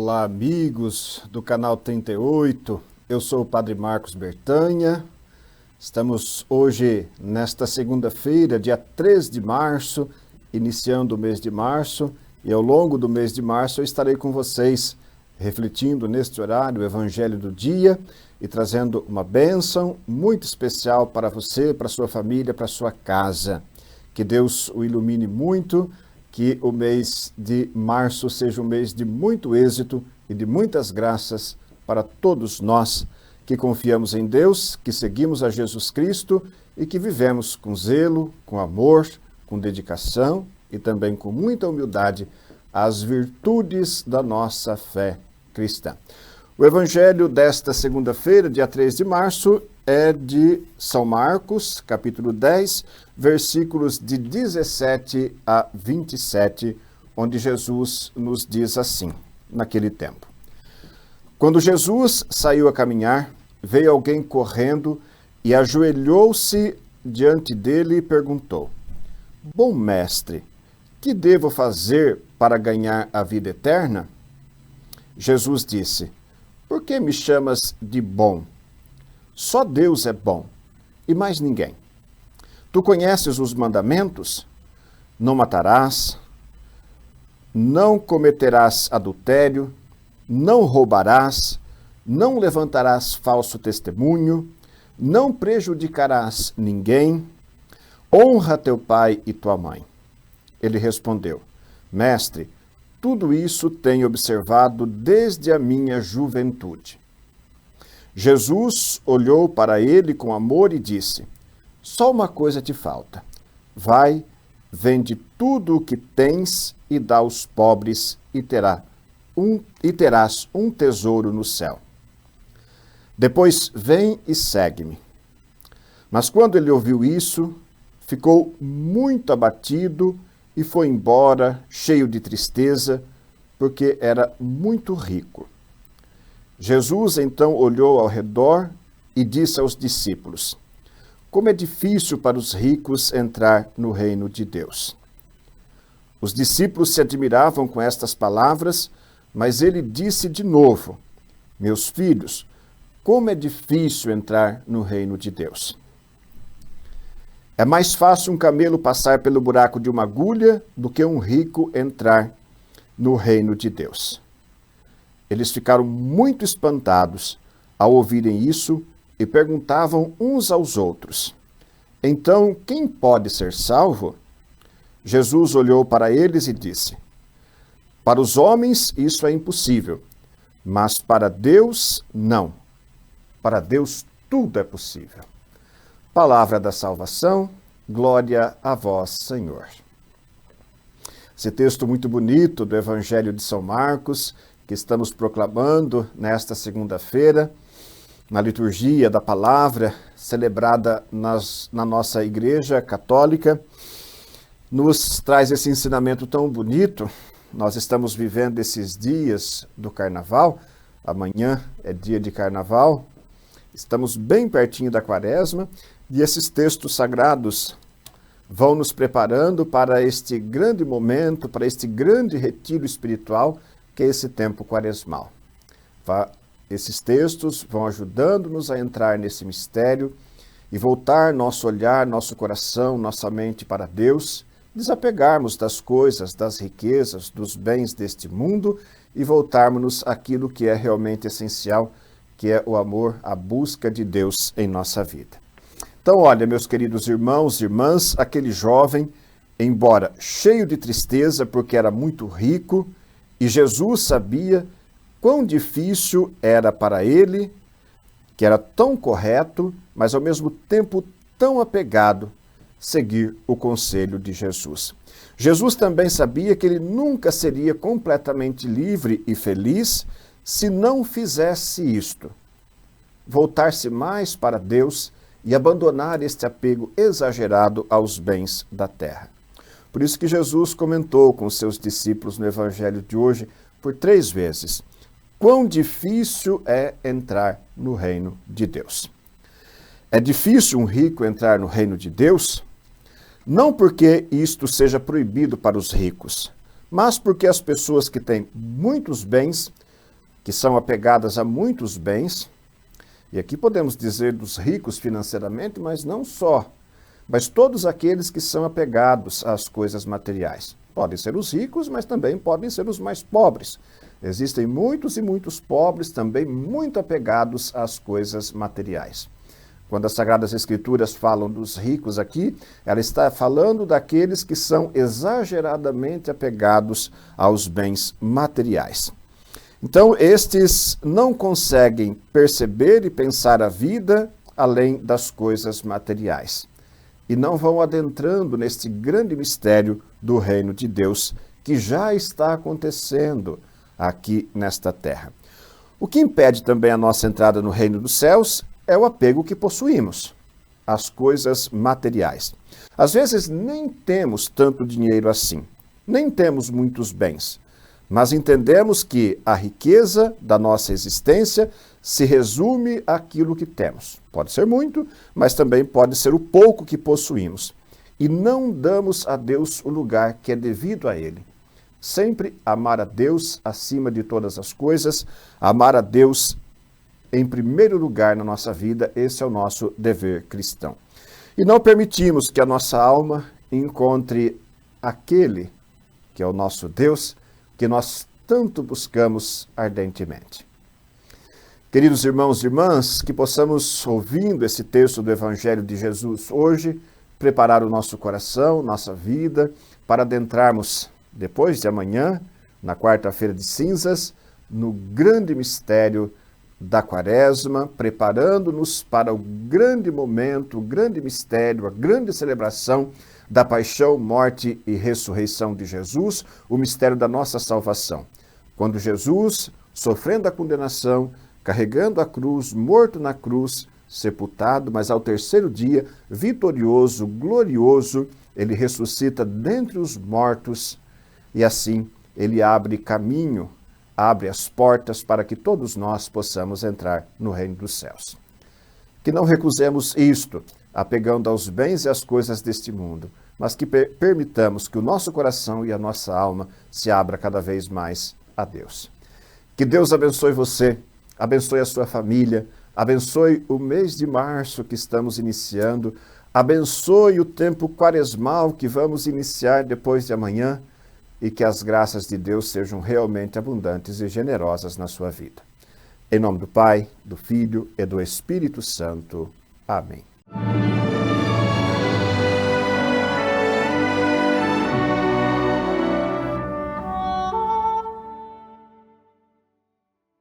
Olá, amigos do canal 38. Eu sou o Padre Marcos Bertanha. Estamos hoje, nesta segunda-feira, dia 3 de março, iniciando o mês de março, e ao longo do mês de março eu estarei com vocês, refletindo neste horário o Evangelho do dia e trazendo uma bênção muito especial para você, para sua família, para sua casa. Que Deus o ilumine muito, que o mês de março seja um mês de muito êxito e de muitas graças para todos nós que confiamos em Deus, que seguimos a Jesus Cristo e que vivemos com zelo, com amor, com dedicação e também com muita humildade as virtudes da nossa fé cristã. O evangelho desta segunda-feira, dia 3 de março, é de São Marcos, capítulo 10, versículos de 17 a 27, onde Jesus nos diz assim, naquele tempo. Quando Jesus saiu a caminhar, veio alguém correndo e ajoelhou-se diante dele e perguntou: Bom mestre, que devo fazer para ganhar a vida eterna? Jesus disse: Por que me chamas de bom? Só Deus é bom, e mais ninguém. Tu conheces os mandamentos? Não matarás, não cometerás adultério, não roubarás, não levantarás falso testemunho, não prejudicarás ninguém, honra teu pai e tua mãe. Ele respondeu: Mestre, tudo isso tenho observado desde a minha juventude. Jesus olhou para ele com amor e disse: Só uma coisa te falta. Vai, vende tudo o que tens e dá aos pobres e terás um tesouro no céu. Depois vem e segue-me. Mas quando ele ouviu isso, ficou muito abatido e foi embora, cheio de tristeza, porque era muito rico. Jesus então olhou ao redor e disse aos discípulos: Como é difícil para os ricos entrar no reino de Deus. Os discípulos se admiravam com estas palavras, mas ele disse de novo: Meus filhos, como é difícil entrar no reino de Deus. É mais fácil um camelo passar pelo buraco de uma agulha do que um rico entrar no reino de Deus. Eles ficaram muito espantados ao ouvirem isso e perguntavam uns aos outros: Então, quem pode ser salvo? Jesus olhou para eles e disse: Para os homens isso é impossível, mas para Deus não. Para Deus tudo é possível. Palavra da salvação, glória a vós, Senhor. Esse texto muito bonito do Evangelho de São Marcos, que estamos proclamando nesta segunda-feira, na liturgia da palavra, celebrada na nossa Igreja Católica, nos traz esse ensinamento tão bonito. Nós estamos vivendo esses dias do Carnaval, amanhã é dia de Carnaval, estamos bem pertinho da Quaresma, e esses textos sagrados vão nos preparando para este grande momento, para este grande retiro espiritual, que é esse tempo quaresmal. Esses textos vão ajudando-nos a entrar nesse mistério e voltar nosso olhar, nosso coração, nossa mente para Deus, desapegarmos das coisas, das riquezas, dos bens deste mundo e voltarmos àquilo que é realmente essencial, que é o amor, a busca de Deus em nossa vida. Então, olha, meus queridos irmãos e irmãs, aquele jovem, embora cheio de tristeza porque era muito rico, e Jesus sabia quão difícil era para ele, que era tão correto, mas ao mesmo tempo tão apegado, seguir o conselho de Jesus. Jesus também sabia que ele nunca seria completamente livre e feliz se não fizesse isto: voltar-se mais para Deus e abandonar este apego exagerado aos bens da terra. Por isso que Jesus comentou com os seus discípulos no Evangelho de hoje por 3 vezes: quão difícil é entrar no reino de Deus. É difícil um rico entrar no reino de Deus? Não porque isto seja proibido para os ricos, mas porque as pessoas que têm muitos bens que são apegadas a muitos bens, e aqui podemos dizer dos ricos financeiramente, mas não só, mas todos aqueles que são apegados às coisas materiais. Podem ser os ricos, mas também podem ser os mais pobres. Existem muitos e muitos pobres também muito apegados às coisas materiais. Quando as Sagradas Escrituras falam dos ricos aqui, ela está falando daqueles que são exageradamente apegados aos bens materiais. Então, estes não conseguem perceber e pensar a vida além das coisas materiais. E não vão adentrando neste grande mistério do reino de Deus, que já está acontecendo aqui nesta terra. O que impede também a nossa entrada no reino dos céus é o apego que possuímos às coisas materiais. Às vezes nem temos tanto dinheiro assim, nem temos muitos bens, mas entendemos que a riqueza da nossa existência se resume àquilo que temos. Pode ser muito, mas também pode ser o pouco que possuímos. E não damos a Deus o lugar que é devido a Ele. Sempre amar a Deus acima de todas as coisas, amar a Deus em primeiro lugar na nossa vida, esse é o nosso dever cristão. E não permitimos que a nossa alma encontre aquele que é o nosso Deus, que nós tanto buscamos ardentemente. Queridos irmãos e irmãs, que possamos, ouvindo esse texto do Evangelho de Jesus hoje, preparar o nosso coração, nossa vida, para adentrarmos, depois de amanhã, na quarta-feira de cinzas, no grande mistério da Quaresma, preparando-nos para o grande momento, o grande mistério, a grande celebração da paixão, morte e ressurreição de Jesus, o mistério da nossa salvação. Quando Jesus, sofrendo a condenação, carregando a cruz, morto na cruz, sepultado, mas ao terceiro dia, vitorioso, glorioso, ele ressuscita dentre os mortos e assim ele abre caminho, abre as portas para que todos nós possamos entrar no reino dos céus. Que não recusemos isto, apegando aos bens e às coisas deste mundo, mas que permitamos que o nosso coração e a nossa alma se abra cada vez mais a Deus. Que Deus abençoe você, abençoe a sua família, abençoe o mês de março que estamos iniciando, abençoe o tempo quaresmal que vamos iniciar depois de amanhã, e que as graças de Deus sejam realmente abundantes e generosas na sua vida. Em nome do Pai, do Filho e do Espírito Santo. Amém.